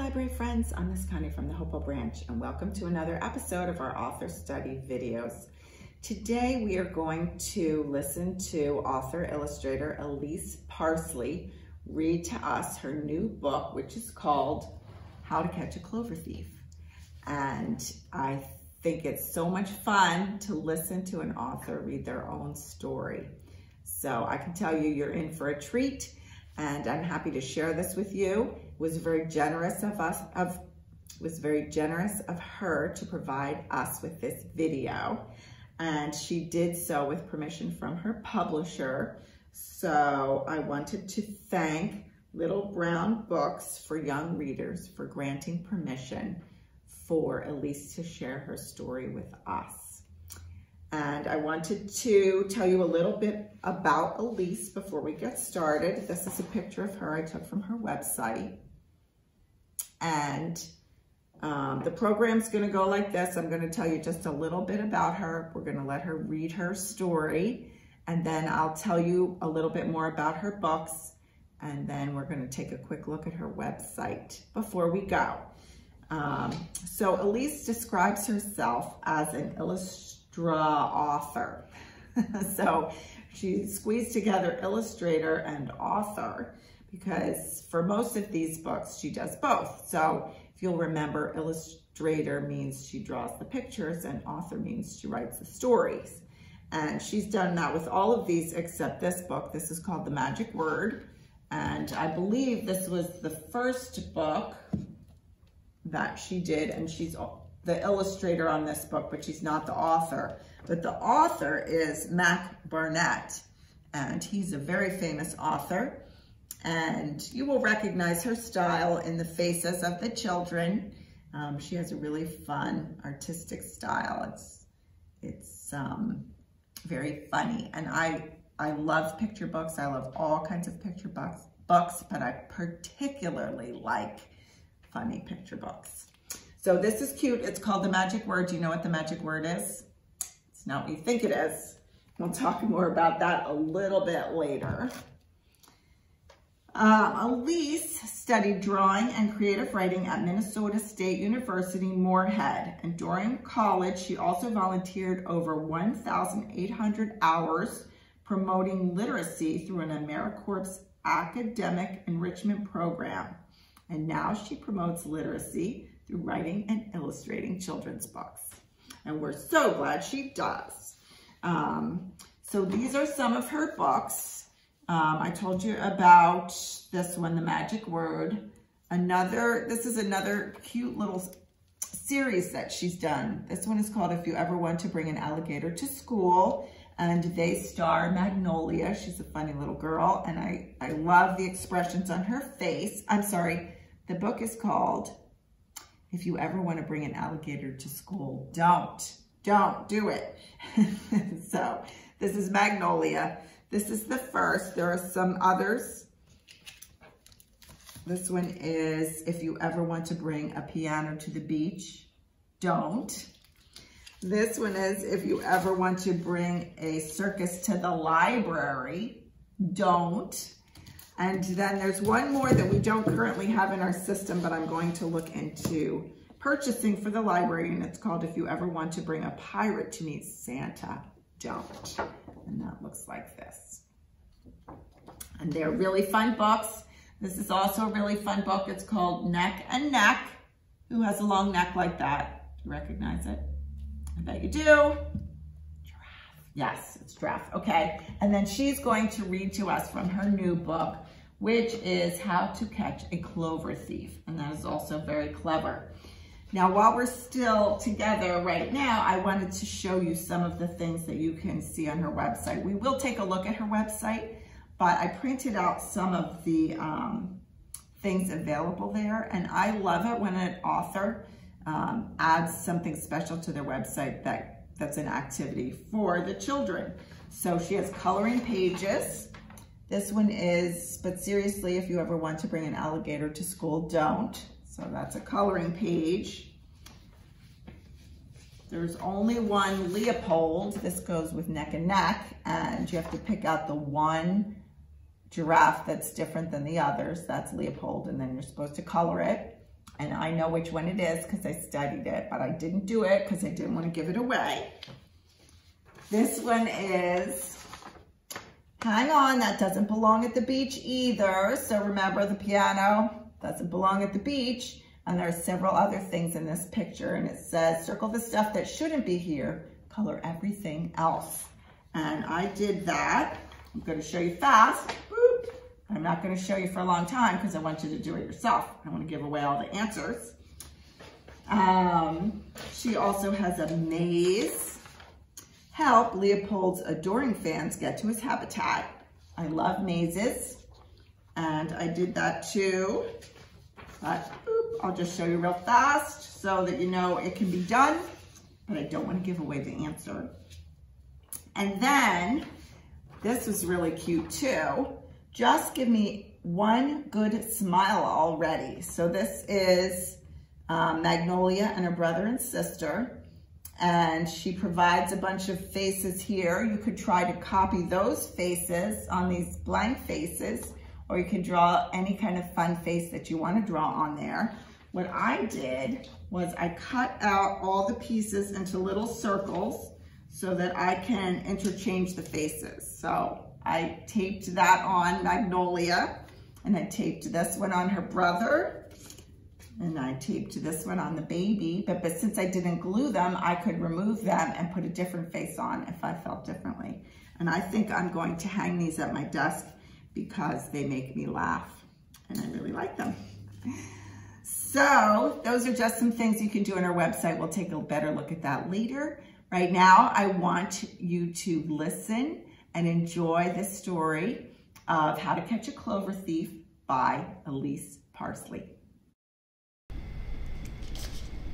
library friends, I'm Miss Connie from the Hopewell branch, and welcome to another episode of our author study videos. Today we are going to listen to author illustrator Elise Parsley read to us her new book, which is called How to Catch a Clover Thief. And I think it's so much fun to listen to an author read their own story. So I can tell you, you're in for a treat, and I'm happy to share this with you. It was very generous of her to provide us with this video, and she did so with permission from her publisher. So I wanted to thank Little Brown Books for Young Readers for granting permission for Elise to share her story with us. And I wanted to tell you a little bit about Elise before we get started. This is a picture of her I took from her website. And the program's gonna go like this. I'm gonna tell you just a little bit about her. We're gonna let her read her story, and then I'll tell you a little bit more about her books, and then we're gonna take a quick look at her website before we go. So Elise describes herself as an author. So she squeezed together illustrator and author because for most of these books, she does both. So if you'll remember, illustrator means she draws the pictures and author means she writes the stories. And she's done that with all of these except this book. This is called The Magic Word. And I believe this was the first book that she did, and she's the illustrator on this book, but she's not the author. But the author is Mac Barnett, and he's a very famous author. And you will recognize her style in the faces of the children. She has a really fun artistic style. It's very funny. And I love picture books. I love all kinds of picture books, but I particularly like funny picture books. So this is cute. It's called The Magic Word. Do you know what the magic word is? It's not what you think it is. We'll talk more about that a little bit later. Elise studied drawing and creative writing at Minnesota State University, Moorhead. And during college, she also volunteered over 1,800 hours promoting literacy through an AmeriCorps academic enrichment program. And now she promotes literacy through writing and illustrating children's books. And we're so glad she does. So these are some of her books. I told you about this one, The Magic Word. This is another cute little series that she's done. This one is called If You Ever Want to Bring an Alligator to School, and they star Magnolia. She's a funny little girl, and I love the expressions on her face. I'm sorry, the book is called If You Ever Want to Bring an Alligator to School, Don't do it. So this is Magnolia. This is the first. There are some others. This one is If You Ever Want to Bring a Piano to the Beach, Don't. This one is If You Ever Want to Bring a Circus to the Library, Don't. And then there's one more that we don't currently have in our system, but I'm going to look into purchasing for the library, and it's called If You Ever Want to Bring a Pirate to Meet Santa, Don't. And that looks like this. And they're really fun books. This is also a really fun book. It's called Neck and Neck. Who has a long neck like that? You recognize it? I bet you do. Giraffe. Yes, it's Giraffe. Okay. And then she's going to read to us from her new book, which is How to Catch a Clover Thief. And that is also very clever. Now, while we're still together right now, I wanted to show you some of the things that you can see on her website. We will take a look at her website, but I printed out some of the things available there. And I love it when an author adds something special to their website that's an activity for the children. So she has coloring pages. This one is, but seriously, if you ever want to bring an alligator to school, don't. So that's a coloring page. There's only one Leopold. This goes with Neck and Neck, and you have to pick out the one giraffe that's different than the others. That's Leopold, and then you're supposed to color it. And I know which one it is because I studied it, but I didn't do it because I didn't want to give it away. This one is, hang on, that doesn't belong at the beach either. So remember, the piano doesn't belong at the beach. And there are several other things in this picture. And it says, circle the stuff that shouldn't be here, color everything else. And I did that. I'm going to show you fast. Boop. I'm not going to show you for a long time because I want you to do it yourself. I want to give away all the answers. She also has a maze. Help Leopold's adoring fans get to his habitat. I love mazes. And I did that too. But boop, I'll just show you real fast so that you know it can be done. But I don't want to give away the answer. And then, this was really cute too. Just give me one good smile already. So this is Magnolia and her brother and sister. And she provides a bunch of faces here. You could try to copy those faces on these blank faces, or you could draw any kind of fun face that you want to draw on there. What I did was I cut out all the pieces into little circles so that I can interchange the faces. So I taped that on Magnolia, and I taped this one on her brother, and I taped this one on the baby. But since I didn't glue them, I could remove them and put a different face on if I felt differently. And I think I'm going to hang these at my desk because they make me laugh, and I really like them. So those are just some things you can do on our website. We'll take a better look at that later. Right now, I want you to listen and enjoy the story of How to Catch a Clover Thief by Elise Parsley.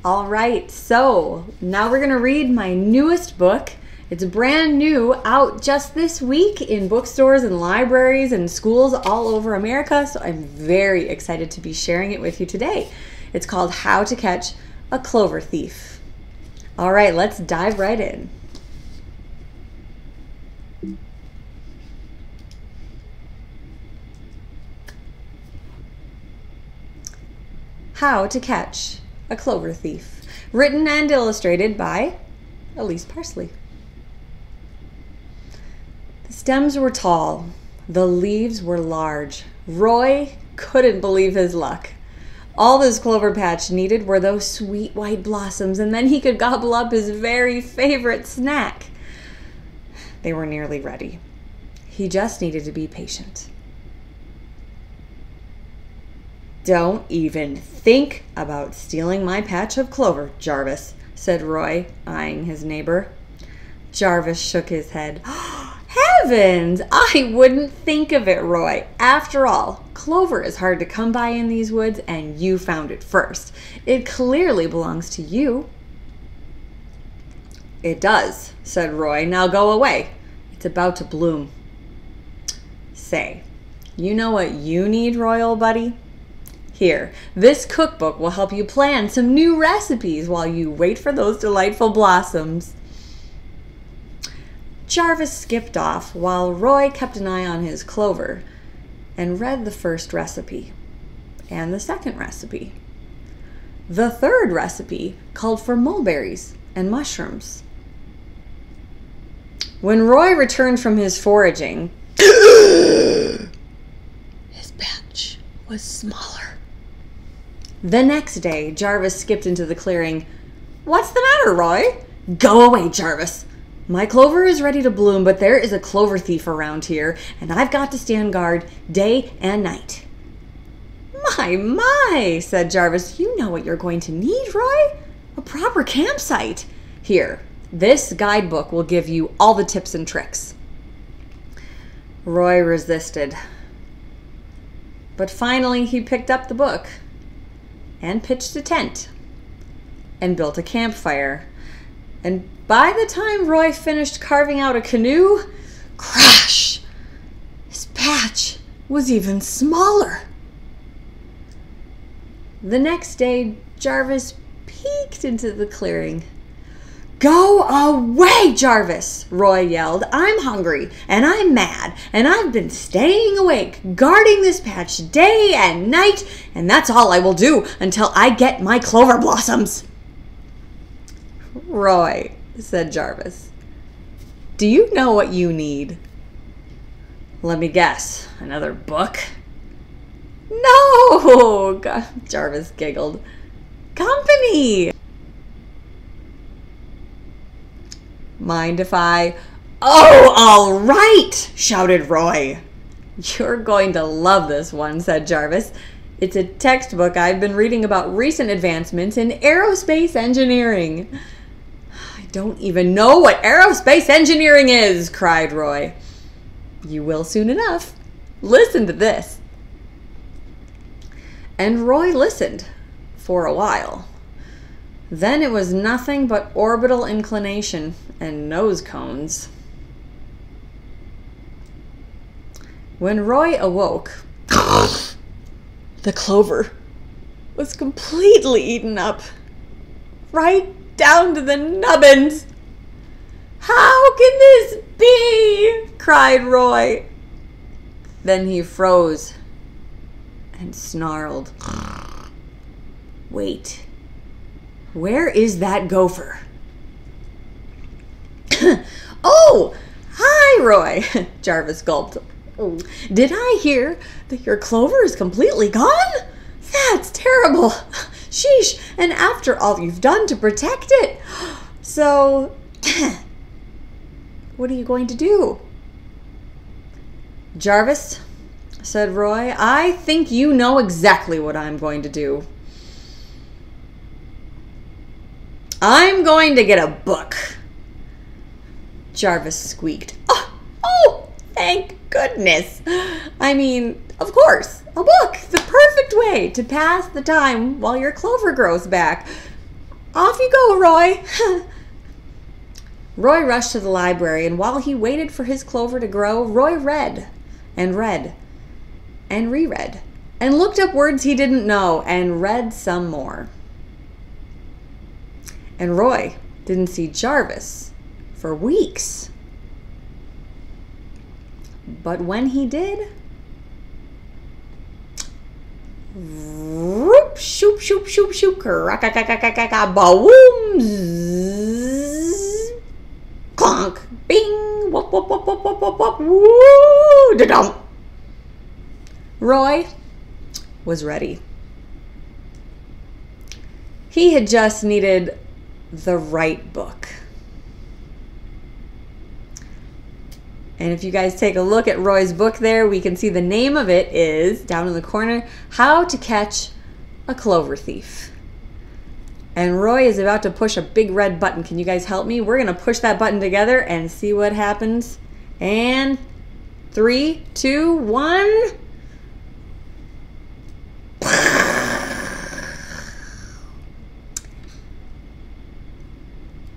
All right, so now we're gonna read my newest book. It's brand new, out just this week in bookstores and libraries and schools all over America, so I'm very excited to be sharing it with you today. It's called How to Catch a Clover Thief. All right, let's dive right in. How to Catch a Clover Thief. Written and illustrated by Elise Parsley. The stems were tall. The leaves were large. Roy couldn't believe his luck. All this clover patch needed were those sweet white blossoms, and then he could gobble up his very favorite snack. They were nearly ready. He just needed to be patient. Don't even think about stealing my patch of clover, Jarvis, said Roy, eyeing his neighbor. Jarvis shook his head. Heavens! I wouldn't think of it, Roy. After all, clover is hard to come by in these woods, and you found it first. It clearly belongs to you. It does, said Roy. Now go away. It's about to bloom. Say, you know what you need, Roy, old buddy? Here, this cookbook will help you plan some new recipes while you wait for those delightful blossoms. Jarvis skipped off while Roy kept an eye on his clover and read the first recipe and the second recipe. The third recipe called for mulberries and mushrooms. When Roy returned from his foraging, his patch was smaller. The next day, Jarvis skipped into the clearing. What's the matter, Roy? Go away, Jarvis. My clover is ready to bloom, but there is a clover thief around here, and I've got to stand guard day and night. My, said Jarvis. You know what you're going to need, Roy? A proper campsite. Here, this guidebook will give you all the tips and tricks. Roy resisted. But finally, he picked up the book and pitched a tent and built a campfire. And by the time Roy finished carving out a canoe, crash! His patch was even smaller. The next day, Jarvis peeked into the clearing. Go away, Jarvis, Roy yelled. I'm hungry, and I'm mad, and I've been staying awake, guarding this patch day and night, and that's all I will do until I get my clover blossoms. Roy, said Jarvis, do you know what you need? Let me guess, another book? No, Jarvis giggled. Company. Mind if I... Oh, all right, shouted Roy. You're going to love this one, said Jarvis. It's a textbook I've been reading about recent advancements in aerospace engineering. I don't even know what aerospace engineering is, cried Roy. You will soon enough. Listen to this. And Roy listened for a while. Then it was nothing but orbital inclination and nose cones. When Roy awoke, the clover was completely eaten up, right down to the nubbins. How can this be? Cried Roy. Then he froze and snarled. Wait, where is that gopher? Oh, hi, Roy, Jarvis gulped. Did I hear that your clover is completely gone? That's terrible. Sheesh, and after all you've done to protect it. So, what are you going to do? Jarvis, said Roy, I think you know exactly what I'm going to do. I'm going to get a book. Jarvis squeaked. Oh, thank goodness. I mean, of course, a book, the perfect way to pass the time while your clover grows back. Off you go, Roy. Roy rushed to the library, and while he waited for his clover to grow, Roy read and read and reread and looked up words he didn't know and read some more. And Roy didn't see Jarvis for weeks. But when he did, whoop, shoop, shoop, shoop, shoop, boom, zzz, clonk, bing, whoop, whoop, whoop, whoop, whoop, whoop, whoop, woo, da-dum. Roy was ready. He had just needed the right book. And if you guys take a look at Roy's book there, we can see the name of it is, down in the corner, How to Catch a Clover Thief. And Roy is about to push a big red button. Can you guys help me? We're going to push that button together and see what happens. And 3, 2, 1.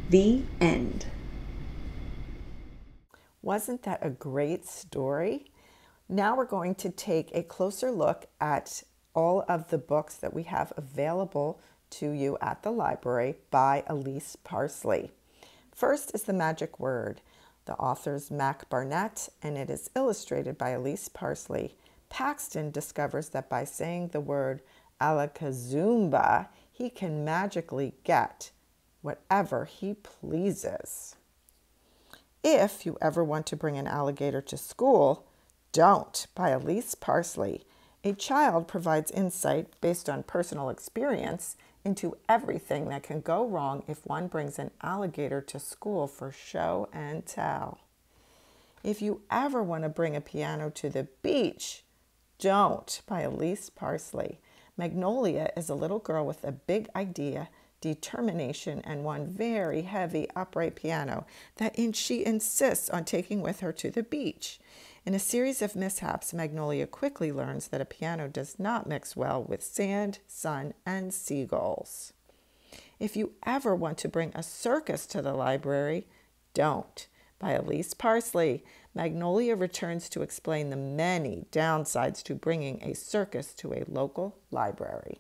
The end. Wasn't that a great story? Now we're going to take a closer look at all of the books that we have available to you at the library by Elise Parsley. First is The Magic Word. The author's Mac Barnett, and it is illustrated by Elise Parsley. Paxton discovers that by saying the word alakazumba, he can magically get whatever he pleases. If you ever want to bring an alligator to school, don't, by Elise Parsley. A child provides insight based on personal experience into everything that can go wrong if one brings an alligator to school for show and tell. If you ever want to bring a piano to the beach, don't, by Elise Parsley. Magnolia is a little girl with a big idea, determination, and one very heavy upright piano that she insists on taking with her to the beach. In a series of mishaps, Magnolia quickly learns that a piano does not mix well with sand, sun, and seagulls. If you ever want to bring a circus to the library, don't, by Elise Parsley. Magnolia returns to explain the many downsides to bringing a circus to a local library.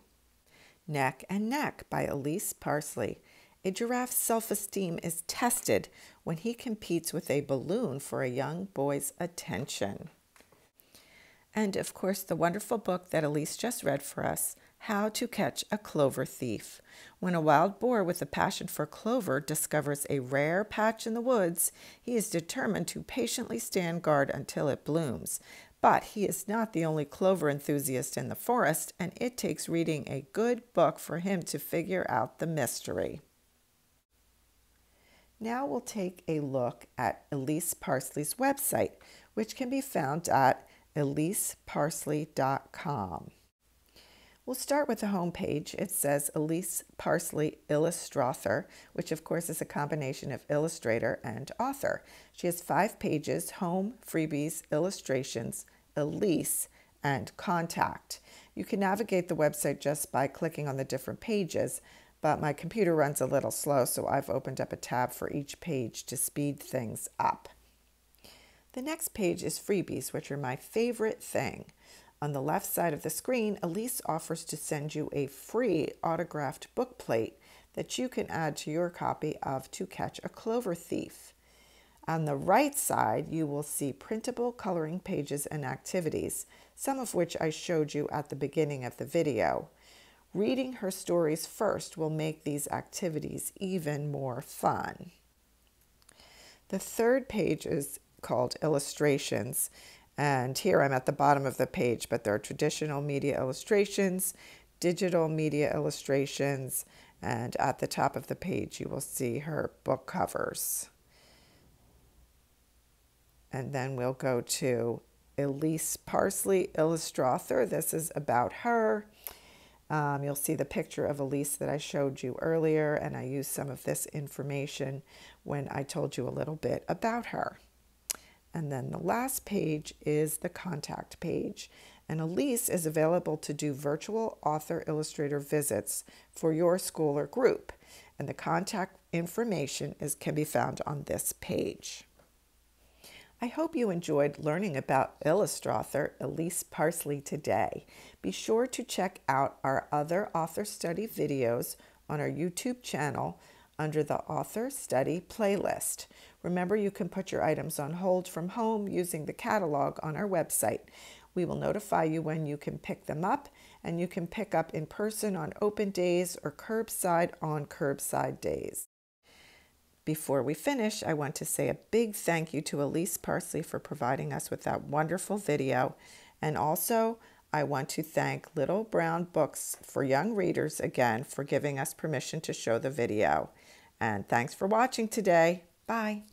Neck and Neck by Elise Parsley. A giraffe's self-esteem is tested when he competes with a balloon for a young boy's attention. And of course, the wonderful book that Elise just read for us, How to Catch a Clover Thief. When a wild boar with a passion for clover discovers a rare patch in the woods, he is determined to patiently stand guard until it blooms. But he is not the only clover enthusiast in the forest, and it takes reading a good book for him to figure out the mystery. Now we'll take a look at Elise Parsley's website, which can be found at eliseparsley.com. We'll start with the home page. It says Elise Parsley Illustrator, which of course is a combination of illustrator and author. She has 5 pages: home, freebies, illustrations, Elise, and contact. You can navigate the website just by clicking on the different pages, but my computer runs a little slow, so I've opened up a tab for each page to speed things up. The next page is freebies, which are my favorite thing. On the left side of the screen, Elise offers to send you a free autographed book plate that you can add to your copy of To Catch a Clover Thief. On the right side, you will see printable coloring pages and activities, some of which I showed you at the beginning of the video. Reading her stories first will make these activities even more fun. The third page is called Illustrations, and here I'm at the bottom of the page, but there are traditional media illustrations, digital media illustrations, and at the top of the page you will see her book covers. And then we'll go to Elise Parsley Illustrator. This is about her. You'll see the picture of Elise that I showed you earlier, and I used some of this information when I told you a little bit about her. And then the last page is the contact page. And Elise is available to do virtual author illustrator visits for your school or group. And the contact information can be found on this page. I hope you enjoyed learning about Illustrator Elise Parsley today. Be sure to check out our other author study videos on our YouTube channel under the Author Study playlist. Remember, you can put your items on hold from home using the catalog on our website. We will notify you when you can pick them up, and you can pick up in person on open days or curbside on curbside days. Before we finish, I want to say a big thank you to Elise Parsley for providing us with that wonderful video. And also, I want to thank Little Brown Books for Young Readers again for giving us permission to show the video. And thanks for watching today. Bye.